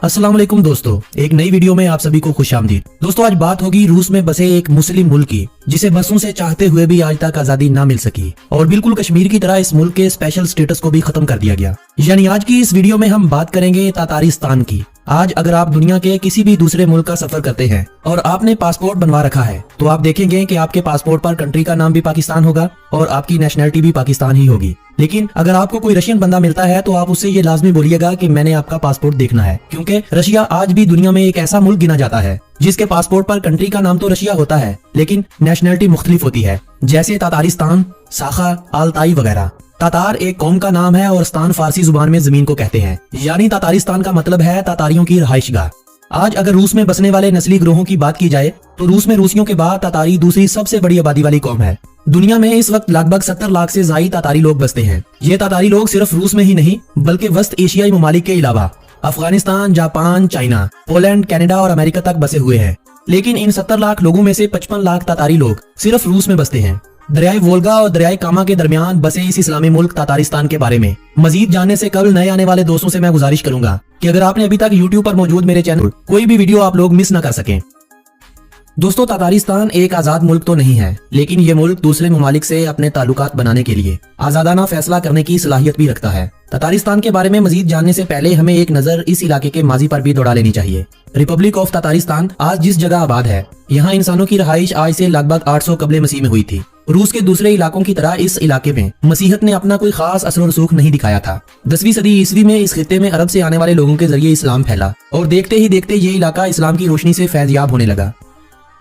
अस्सलाम वालेकुम दोस्तों, एक नई वीडियो में आप सभी को खुशामदीद। दोस्तों आज बात होगी रूस में बसे एक मुस्लिम मुल्क की, जिसे बरसों से चाहते हुए भी आज तक आजादी ना मिल सकी और बिल्कुल कश्मीर की तरह इस मुल्क के स्पेशल स्टेटस को भी खत्म कर दिया गया। यानी आज की इस वीडियो में हम बात करेंगे तातारिस्तान की। आज अगर आप दुनिया के किसी भी दूसरे मुल्क का सफर करते हैं और आपने पासपोर्ट बनवा रखा है तो आप देखेंगे कि आपके पासपोर्ट पर कंट्री का नाम भी पाकिस्तान होगा और आपकी नेशनैलिटी भी पाकिस्तान ही होगी। लेकिन अगर आपको कोई रशियन बंदा मिलता है तो आप उससे ये लाजमी बोलिएगा कि मैंने आपका पासपोर्ट देखना है, क्योंकि रशिया आज भी दुनिया में एक ऐसा मुल्क गिना जाता है जिसके पासपोर्ट पर कंट्री का नाम तो रशिया होता है लेकिन नेशनैलिटी मुख्तलिफ होती है, जैसे तातारिस्तान, साखा, आलताई वगैरह। तातार एक कौम का नाम है और स्थान फारसी जुबान में जमीन को कहते हैं, यानी तातारिस्तान का मतलब है तातारियों की रहायशगाह। आज अगर रूस में बसने वाले नस्ली ग्रोहों की बात की जाए तो रूस में रूसियों के बाद तातारी दूसरी सबसे बड़ी आबादी वाली कौम है। दुनिया में इस वक्त लगभग 70 लाख से ज्यादा तातारी लोग बसते हैं। ये तातारी लोग सिर्फ रूस में ही नहीं बल्कि वस्त एशियाई ममालिक के अलावा Afghanistan, Japan, China, Poland, Canada और अमेरिका तक बसे हुए हैं। लेकिन इन 70 लाख लोगों में से 55 लाख तातारी लोग सिर्फ रूस में बसते हैं। दरियाई वोल्गा और दरियाई कामा के दरमियान बसे इस इस्लामी मुल्क तातारिस्तान के बारे में मजीद जानने से कल नए आने वाले दोस्तों से मैं गुजारिश करूंगा कि अगर आपने अभी तक YouTube पर मौजूद मेरे चैनल कोई भी वीडियो आप लोग मिस ना कर सकें। दोस्तों तातारिस्तान एक आजाद मुल्क तो नहीं है, लेकिन ये मुल्क दूसरे ममालिक से अपने ताल्लुकात बनाने के लिए आजादाना फैसला करने की सलाहियत भी रखता है। तातारिस्तान के बारे में मजीद जानने से पहले हमें एक नजर इस इलाके के माजी पर भी दौड़ा लेनी चाहिए। रिपब्लिक ऑफ तातारिस्तान आज जिस जगह आबाद है, यहाँ इंसानों की रहाइश आज से लगभग 800 कबले मसीह में हुई थी। रूस के दूसरे इलाकों की तरह इस इलाके में मसीहत ने अपना कोई खास असर और रसूख नहीं दिखाया था। 10वीं सदी ईस्वी में इस खित्ते में अरब से आने वाले लोगों के जरिए इस्लाम फैला और देखते ही देखते ये इलाका इस्लाम की रोशनी से फैज़याब होने लगा।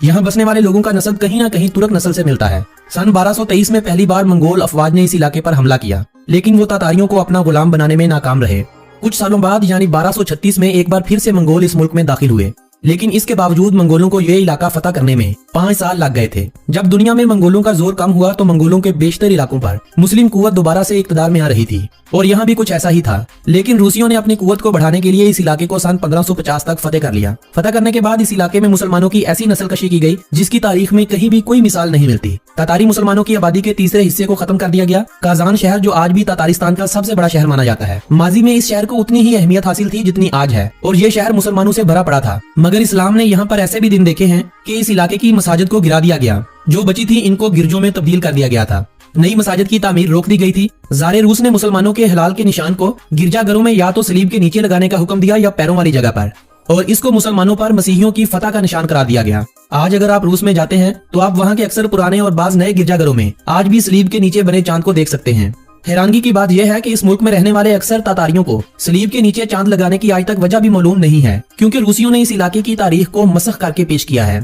यहाँ बसने वाले लोगों का नस्ब कहीं ना कहीं तुर्क नस्ल से मिलता है। सन 1223 में पहली बार मंगोल अफवाज ने इस इलाके पर हमला किया, लेकिन वो तातारियों को अपना गुलाम बनाने में नाकाम रहे। कुछ सालों बाद यानी 1236 में एक बार फिर से मंगोल इस मुल्क में दाखिल हुए, लेकिन इसके बावजूद मंगोलों को ये इलाका फतह करने में 5 साल लग गए थे। जब दुनिया में मंगोलों का जोर कम हुआ तो मंगोलों के बेशतर इलाकों पर मुस्लिम कुव्वत दोबारा से इक्तदार में आ रही थी और यहाँ भी कुछ ऐसा ही था। लेकिन रूसियों ने अपनी कुव्वत को बढ़ाने के लिए इस इलाके को सन 1550 तक फतेह कर लिया। फतेह करने के बाद इस इलाके में मुसलमानों की ऐसी नस्लकशी की गई जिसकी तारीख में कहीं भी कोई मिसाल नहीं मिलती। तातारी मुसलमानों की आबादी के तीसरे हिस्से को खत्म कर दिया गया। काजान शहर, जो आज भी तातारिस्तान का सबसे बड़ा शहर माना जाता है, माजी में इस शहर को उतनी ही अहमियत हासिल थी जितनी आज है और ये शहर मुसलमानों से भरा पड़ा था। मगर इस्लाम ने यहाँ पर ऐसे भी दिन देखे हैं कि इस इलाके की मसाजिद को गिरा दिया गया, जो बची थी इनको गिरजों में तब्दील कर दिया गया था। नई मसाजिद की तामीर रोक दी गई थी। ज़ारे रूस ने मुसलमानों के हिलाल के निशान को गिरजाघरों में या तो सलीब के नीचे लगाने का हुक्म दिया या पैरों वाली जगह पर, और इसको मुसलमानों पर मसीहियों की फतह का निशान करार दिया गया। आज अगर आप रूस में जाते हैं तो आप वहाँ के अक्सर पुराने और बाज नए गिरजाघरों में आज भी सलीब के नीचे बने चांद को देख सकते हैं। हैरानगी की बात यह है कि इस मुल्क में रहने वाले अक्सर तातारियों को सलीब के नीचे चांद लगाने की आज तक वजह भी मालूम नहीं है, क्योंकि रूसियों ने इस इलाके की तारीख को मसख करके पेश किया है।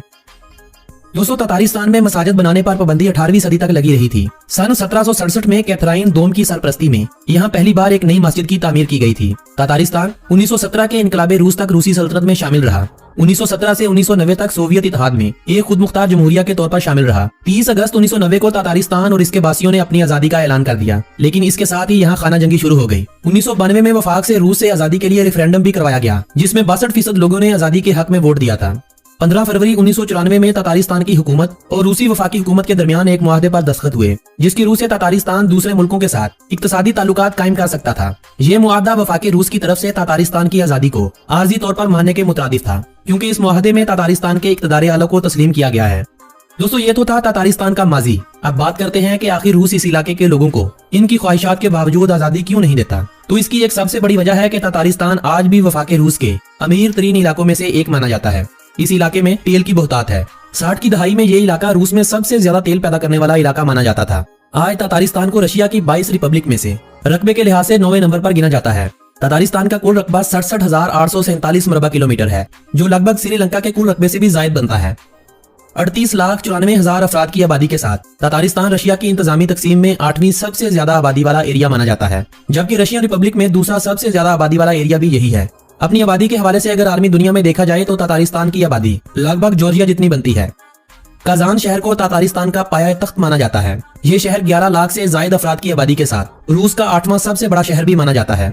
दोस्तों तातारिस्तान में मसाजिद बनाने पर पाबंदी 18वीं सदी तक लगी रही थी। सन 1767 में कैथराइन दोम की सरपरस्ती में यहाँ पहली बार एक नई मस्जिद की तामीर की गई थी। तातारिस्तान 1917 के इनकलाबे रूस तक रूसी सल्तनत में शामिल रहा। 1917 से 1990 तक सोवियत इत्तेहाद में एक खुद मुख्तार जमहूरिया के तौर पर शामिल रहा। 30 अगस्त 1990 को तातारिस्तान और इसके बासियों ने अपनी आजादी का ऐलान कर दिया, लेकिन इसके साथ ही यहाँ खाना जंगी शुरू हो गई। 1992 में वफाक से रूस से आजादी के लिए रेफरेंडम भी करवाया गया, जिसमें 62% लोगों ने आजादी के हक में वोट दिया था। 15 फरवरी 1994 में तातारिस्तान की हुकूमत और रूसी वफाकी हुकूमत के दरमियान एक मुआहदे पर दस्तखत हुए, जिसकी रूस से तातारिस्तान दूसरे मुल्कों के साथ इक्तसादी ताल्लुकात कायम कर सकता था। ये मुआहदा वफाकी रूस की तरफ से तातारिस्तान की आजादी को आर्जी तौर पर मानने के मुताबिक था, क्योंकि इस मुआहदे में तातारिस्तान के इक्तदार आला को तस्लीम किया गया है। दोस्तों ये तो था तातारिस्तान का माजी। अब बात करते हैं कि आखिर रूस इस इलाके के लोगों को इनकी ख्वाहिशात के बावजूद आजादी क्यों नहीं देता। तो इसकी एक सबसे बड़ी वजह है कि तातारिस्तान आज भी वफाके रूस के अमीर तरीन इलाकों में से एक माना जाता है। इस इलाके में तेल की बहुतात है। 60 की दहाई में ये इलाका रूस में सबसे ज्यादा तेल पैदा करने वाला इलाका माना जाता था। आज तातारिस्तान को रशिया की 22 रिपब्लिक में से रकबे के लिहाज से 9वें नंबर पर गिना जाता है। तातारिस्तान का कुल रकबा 67,847 मरबा किलोमीटर है, जो लगभग श्रीलंका के कुल रकबे से भी ज्यादा बनता है। 38,94,000 अफराद की आबादी के साथ तातारिस्तान रशिया की इंतजामी तकसीम में 8वीं सबसे ज्यादा आबादी वाला एरिया माना जाता है, जबकि रशियन रिपब्लिक में दूसरा सबसे ज्यादा आबादी वाला एरिया भी यही है। अपनी आबादी के हवाले से अगर आलमी दुनिया में देखा जाए तो तातारिस्तान की आबादी लगभग जॉर्जिया जितनी बनती है। काजान शहर को तातारिस्तान का पाया तख्त माना जाता है। ये शहर 11 लाख से ज्यादा अफराद की आबादी के साथ रूस का 8वां सबसे बड़ा शहर भी माना जाता है।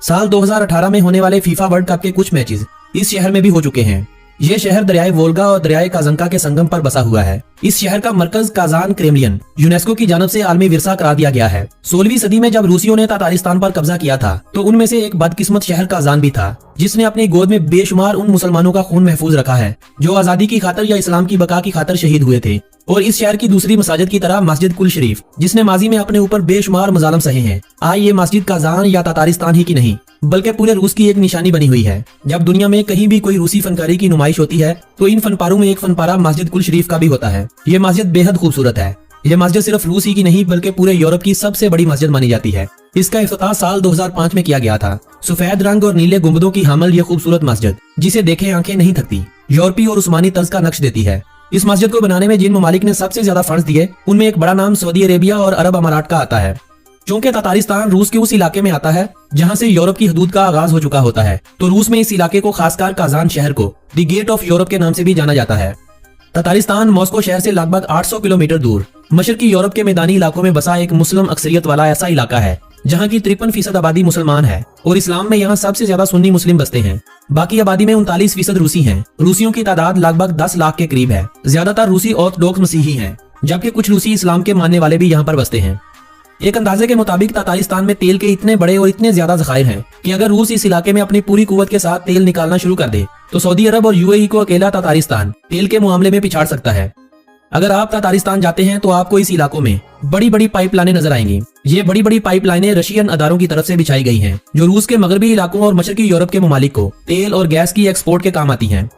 साल 2018 में होने वाले फीफा वर्ल्ड कप के कुछ मैचेस इस शहर में भी हो चुके हैं। ये शहर दरियाए वोल्गा और दरियाए काजंका के संगम पर बसा हुआ है। इस शहर का मरकज काजान क्रेमलिन यूनेस्को की जानब से आलमी विरसा करार दिया गया है। 16वीं सदी में जब रूसियों ने तातारिस्तान पर कब्जा किया था तो उनमें से एक बदकिस्मत शहर काजान भी था, जिसने अपनी गोद में बेशुमार उन मुसलमानों का खून महफूज रखा है जो आजादी की खातर या इस्लाम की बका की खातर शहीद हुए थे। और इस शहर की दूसरी मसाजिद की तरह मस्जिद कुल शरीफ, जिसने माजी में अपने ऊपर बेशुमार मजालम सहे हैं, आज ये मस्जिद काजान या तातारिस्तान ही की नहीं बल्कि पूरे रूस की एक निशानी बनी हुई है। जब दुनिया में कहीं भी कोई रूसी फनकारी की नुमाइश होती है तो इन फनपारों में एक फनपारा मस्जिद कुल शरीफ का भी होता है। ये मस्जिद बेहद खूबसूरत है। ये मस्जिद सिर्फ रूस ही की नहीं बल्कि पूरे यूरोप की सबसे बड़ी मस्जिद मानी जाती है। इसका इफ्तिताह साल 2005 में किया गया था। सफेद रंग और नीले गुंबदों की हामिल ये खूबसूरत मस्जिद, जिसे देखे आंखें नहीं थकती, यूरोपीय और उस्मानी तर्ज का नक्श देती है। इस मस्जिद को बनाने में जिन ममालिक ने सबसे ज्यादा फंड्स दिए उनमें एक बड़ा नाम सऊदी अरेबिया और अरब अमारात का आता है। चूंकि तातारिस्तान रूस के उस इलाके में आता है जहां से यूरोप की हदूद का आगाज हो चुका होता है, तो रूस में इस इलाके को खासकर काजान शहर को द गेट ऑफ यूरोप के नाम से भी जाना जाता है। तातारिस्तान मॉस्को शहर से लगभग 800 किलोमीटर दूर मशरकी यूरोप के मैदानी इलाकों में बसा एक मुस्लिम अक्सरियत वाला ऐसा इलाका है जहाँ की 53% आबादी मुसलमान है और इस्लाम में यहाँ सबसे ज्यादा सुन्नी मुस्लिम बसते हैं। बाकी आबादी में 39% रूसी हैं। रूसियों की तादाद लगभग 10 लाख के करीब है। ज्यादातर रूसी ऑर्थोडॉक्स मसीही हैं, जबकि कुछ रूसी इस्लाम के मानने वाले भी यहाँ पर बसते हैं। एक अंदाजे के मुताबिक तातारिस्तान में तेल के इतने बड़े और इतने ज्यादा ज़खायर हैं कि अगर रूस इस इलाके में अपनी पूरी कुव्वत के साथ तेल निकालना शुरू कर दे तो सऊदी अरब और यूएई को अकेला तातारिस्तान तेल के मामले में पिछाड़ सकता है। अगर आप तातारिस्तान जाते हैं तो आपको इस इलाकों में बड़ी बड़ी पाइपलाइनें नजर आएंगी। ये बड़ी बड़ी पाइपलाइनें रशियन अदारों की तरफ से बिछाई गई हैं, जो रूस के मगरबी इलाकों और मशरकी यूरोप के ममालिक को तेल और गैस की एक्सपोर्ट के काम आती हैं।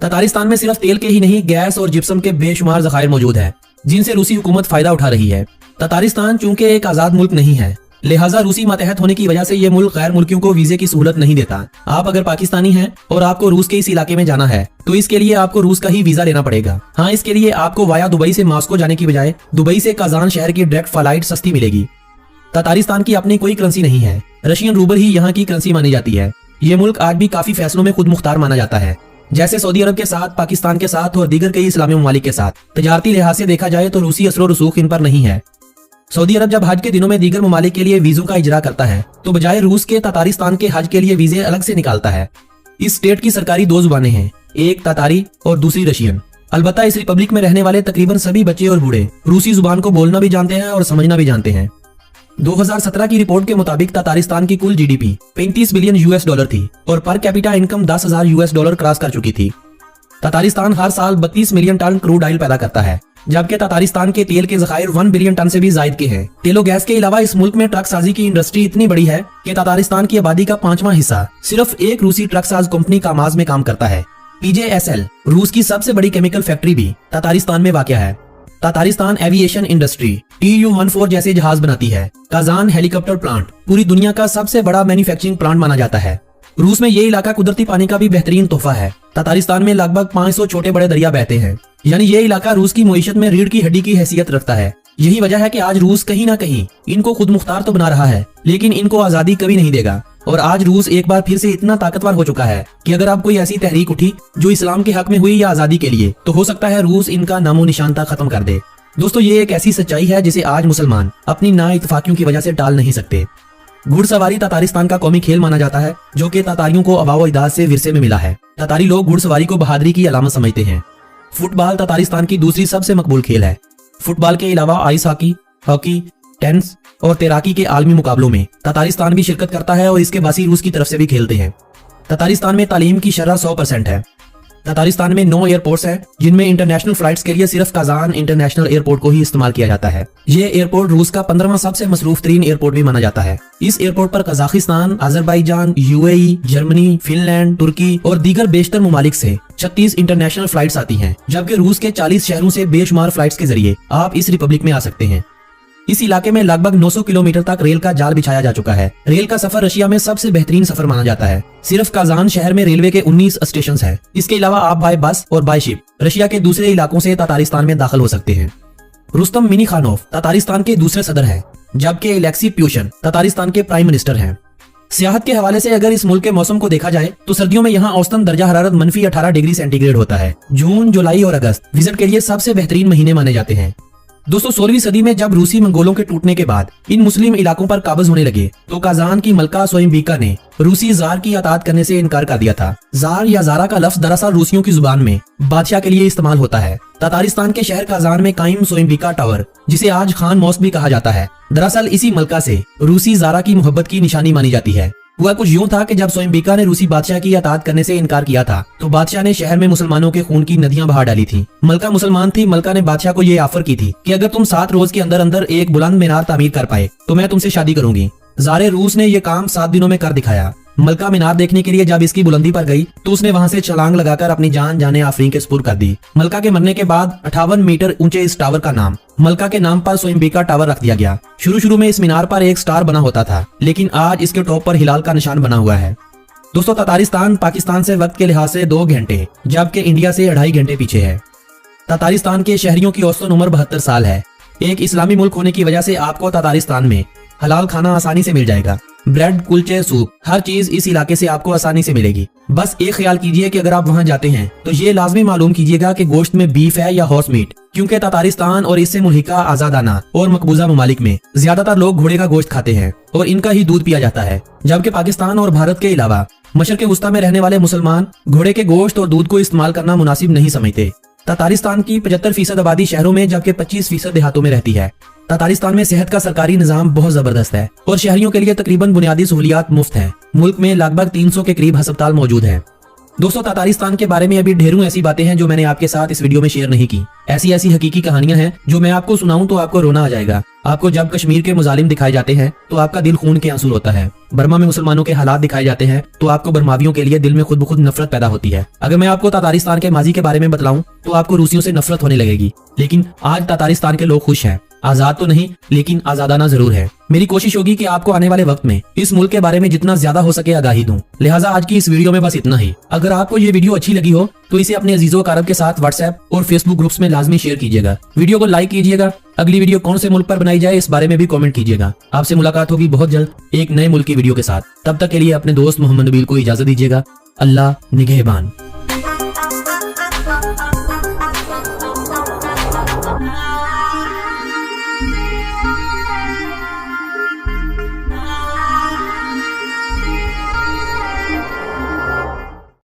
तातारिस्तान में सिर्फ तेल के ही नहीं, गैस और जिप्सम के बेशुमार ज़खायर मौजूद है जिनसे रूसी हुकूमत फायदा उठा रही है। तातारिस्तान चूंकि एक आजाद मुल्क नहीं है, लिहाजा रूसी मातहत होने की वजह से ये मुल्क गैर मुल्कियों को वीजे की सहूलत नहीं देता। आप अगर पाकिस्तानी हैं और आपको रूस के इस इलाके में जाना है तो इसके लिए आपको रूस का ही वीजा लेना पड़ेगा। हाँ, इसके लिए आपको वाया दुबई से मॉस्को जाने की बजाय दुबई से काजान शहर की डायरेक्ट फ्लाइट सस्ती मिलेगी। तातारिस्तान की अपनी कोई करेंसी नहीं है, रशियन रूबल ही यहाँ की करेंसी मानी जाती है। ये मुल्क आज भी काफी फैसलों में खुद मुख्तार माना जाता है, जैसे सऊदी अरब के साथ, पाकिस्तान के साथ और दीगर कई इस्लामी ममालिक के साथ। तजारती लिहाज से देखा जाए तो रूसी असर रसूख इन पर नहीं है। सऊदी अरब जब हज के दिनों में दीगर ममालिक के लिए वीजों का इजरा करता है तो बजाय रूस के तातारिस्तान के हज के लिए वीजे अलग से निकालता है। इस स्टेट की सरकारी 2 जुबानें हैं, एक तातारी और दूसरी रशियन। अलबत्ता इस रिपब्लिक में रहने वाले तकरीबन सभी बच्चे और बूढ़े रूसी जुबान को बोलना भी जानते हैं और समझना भी जानते हैं। 2017 की रिपोर्ट के मुताबिक तातारिस्तान की कुल जीडीपी 35 बिलियन यूएस डॉलर थी और per capita income 10,000 US dollar cross कर चुकी थी। तातारिस्तान हर साल 32 मिलियन टन क्रूड ऑयल पैदा करता है, जबकि तातारिस्तान के तेल के ज़खायर 1 बिलियन टन से भी ज्यादा के हैं। तेलो गैस के अलावा इस मुल्क में ट्रक साजी की इंडस्ट्री इतनी बड़ी है कि तातारिस्तान की आबादी का 5वां हिस्सा सिर्फ एक रूसी ट्रक साज कंपनी कामाज में काम करता है। PJSL रूस की सबसे बड़ी केमिकल फैक्ट्री भी तातारिस्तान में वाक़या है। तातारिस्तान एविएशन इंडस्ट्री Tu-14 जैसे जहाज बनाती है। काजान हेलीकॉप्टर प्लांट पूरी दुनिया का सबसे बड़ा मैन्युफैक्चरिंग प्लांट माना जाता है। रूस में ये इलाका कुदरती पानी का भी बेहतरीन तोहफा है। तातारिस्तान में लगभग 500 छोटे बड़े दरिया बहते हैं, यानी ये इलाका रूस की मईशत में रीढ़ की हड्डी की हैसियत रखता है। यही वजह है कि आज रूस कहीं ना कहीं इनको खुद मुख्तार तो बना रहा है, लेकिन इनको आजादी कभी नहीं देगा। और आज रूस एक बार फिर से इतना ताकतवर हो चुका है कि अगर अब कोई ऐसी तहरीक उठी जो इस्लाम के हक में हुई या आजादी के लिए, तो हो सकता है रूस इनका नामो निशानता खत्म कर दे। दोस्तों, ये एक ऐसी सच्चाई है जिसे आज मुसलमान अपनी नाइतफाकियों की वजह से टाल नहीं सकते। घुड़सवारी तातारिस्तान का कौमी खेल माना जाता है, जो कि तातारियों को आबाओ इजाद से विरसे में मिला है। तातारी लोग घुड़सवारी को बहादुरी की अलामत समझते हैं। फुटबॉल तातारिस्तान की दूसरी सबसे मकबूल खेल है। फुटबॉल के अलावा आइस हॉकी, टेनिस और तैराकी के आलमी मुकाबलों में तातारिस्तान भी शिरकत करता है और इसके बासी रूस की तरफ से भी खेलते हैं। तातारिस्तान में तालीम की शरह 100% है। तातारिस्तान में 9 एयरपोर्ट्स हैं, जिनमें इंटरनेशनल फ्लाइट्स के लिए सिर्फ काजान इंटरनेशनल एयरपोर्ट को ही इस्तेमाल किया जाता है। ये एयरपोर्ट रूस का 15वां सबसे मसरूफ तरीन एयरपोर्ट भी माना जाता है। इस एयरपोर्ट पर Kazakhstan, Azerbaijan, UAE, Germany, Finland, तुर्की और दीगर बेशतर ममालिक से 36 इंटरनेशनल फ्लाइट्स आती हैं, जबकि रूस के 40 शहरों से बेशुमार फ्लाइट्स के जरिए आप इस रिपब्लिक में आ सकते हैं। इस इलाके में लगभग 900 किलोमीटर तक रेल का जाल बिछाया जा चुका है। रेल का सफर रशिया में सबसे बेहतरीन सफर माना जाता है। सिर्फ काजान शहर में रेलवे के 19 स्टेशन हैं। इसके अलावा आप बाय बस और बाय शिप रशिया के दूसरे इलाकों से तातारिस्तान में दाखिल हो सकते हैं। रुस्तम मिनीखानोव तातारिस्तान के दूसरे सदर हैं, जबकि एलेक्सी प्यूशन तातारिस्तान के प्राइम मिनिस्टर हैं। सियाहत के हवाले से अगर इस मुल्क के मौसम को देखा जाए तो सर्दियों में यहाँ औसतन दर्जा हरारत -18 डिग्री सेंटीग्रेड होता है। जून, जुलाई और अगस्त विजिट के लिए सबसे बेहतरीन महीने माने जाते हैं। दोस्तों 16वीं सदी में जब रूसी मंगोलों के टूटने के बाद इन मुस्लिम इलाकों पर काबज होने लगे तो काजान की मलका सोइम्बिका ने रूसी जार की अताअत करने से इनकार कर दिया था। जार या जारा का लफ्ज दरअसल रूसियों की जुबान में बादशाह के लिए इस्तेमाल होता है। ततारिस्तान के शहर काजान में कायम सोइम्बिका टावर, जिसे आज खान मॉस्क भी कहा जाता है, दरअसल इसी मलका से रूसी जारा की मोहब्बत की निशानी मानी जाती है। हुआ कुछ यूं था कि जब सोइम्बिका ने रूसी बादशाह की अताअत करने से इनकार किया था तो बादशाह ने शहर में मुसलमानों के खून की नदियां बहा डाली थी। मलका मुसलमान थी। मलका ने बादशाह को ये ऑफर की थी कि अगर तुम 7 रोज के अंदर अंदर एक बुलंद मीनार तामीर कर पाए तो मैं तुमसे शादी करूंगी। ज़ारे रूस ने ये काम 7 दिनों में कर दिखाया। मलका मीनार देखने के लिए जब इसकी बुलंदी पर गई तो उसने वहां से छलांग लगाकर अपनी जान जाने आफरीन के सुपुर्द कर दी। मलका के मरने के बाद 58 मीटर ऊंचे इस टावर का नाम मलका के नाम पर सोइम्बिका टावर रख दिया गया। शुरू में इस मीनार पर एक स्टार बना होता था, लेकिन आज इसके टॉप पर हिलाल का निशान बना हुआ है। दोस्तों ततारिस्तान पाकिस्तान से वक्त के लिहाज से 2 घंटे जबकि इंडिया से 2.5 घंटे पीछे है। ततारिस्तान के शहरियों की औसतन उम्र 72 साल है। एक इस्लामी मुल्क होने की वजह से आपको ततारिस्तान में हलाल खाना आसानी से मिल जाएगा। ब्रेड, कुलचे, सूप, हर चीज इस इलाके से आपको आसानी से मिलेगी। बस एक ख्याल कीजिए कि अगर आप वहां जाते हैं तो ये लाजमी मालूम कीजिएगा कि गोश्त में बीफ है या हॉर्स मीट, क्योंकि ततारिस्तान और इससे मुल्हिका आजादाना और मकबूजा ममालिक में ज्यादातर लोग घोड़े का गोश्त खाते हैं और इनका ही दूध पिया जाता है, जबकि पाकिस्तान और भारत के अलावा मशरक़े वुस्ता में रहने वाले मुसलमान घोड़े के गोश्त और दूध को इस्तेमाल करना मुनासिब नहीं समझते। ततारिस्तान की 75% आबादी शहरों में जबकि 25% देहातों में रहती है। ततारिस्तान में सेहत का सरकारी निजाम बहुत जबरदस्त है और शहरियों के लिए तकरीबन बुनियादी सहूलियात मुफ्त हैं। मुल्क में लगभग 300 के करीब अस्पताल मौजूद हैं। दोस्तों ततारिस्तान के बारे में अभी ढेरों ऐसी बातें हैं जो मैंने आपके साथ इस वीडियो में शेयर नहीं की। ऐसी हकीकी कहानियां हैं जो मैं आपको सुनाऊं तो आपको रोना आ जाएगा। आपको जब कश्मीर के मुजालिम दिखाए जाते हैं तो आपका दिल खून के आंसू होता है। बर्मा में मुसलमानों के हालात दिखाए जाते हैं तो आपको बर्मावियों के लिए दिल में खुद ब खुद नफरत पैदा होती है। अगर मैं आपको ततारिस्तान के माजी के बारे में बतलाऊं तो आपको रूसियों से नफरत होने लगेगी। लेकिन आज ततारिस्तान के लोग खुश हैं। आजाद तो नहीं, लेकिन आजादाना जरूर है। मेरी कोशिश होगी कि आपको आने वाले वक्त में इस मुल्क के बारे में जितना ज्यादा हो सके आगाही दूं। लिहाजा आज की इस वीडियो में बस इतना ही। अगर आपको ये वीडियो अच्छी लगी हो तो इसे अपने अजीजों कारब के साथ व्हाट्सएप और फेसबुक ग्रुप्स में लाजमी शेयर कीजिएगा। वीडियो को लाइक कीजिएगा। अगली वीडियो कौन से मुल्क पर बनाई जाए इस बारे में भी कमेंट कीजिएगा। आपसे मुलाकात होगी बहुत जल्द एक नए मुल्क की वीडियो के साथ। तब तक के लिए अपने दोस्त मोहम्मद नबील को इजाजत दीजिएगा। अल्लाह निगहबान।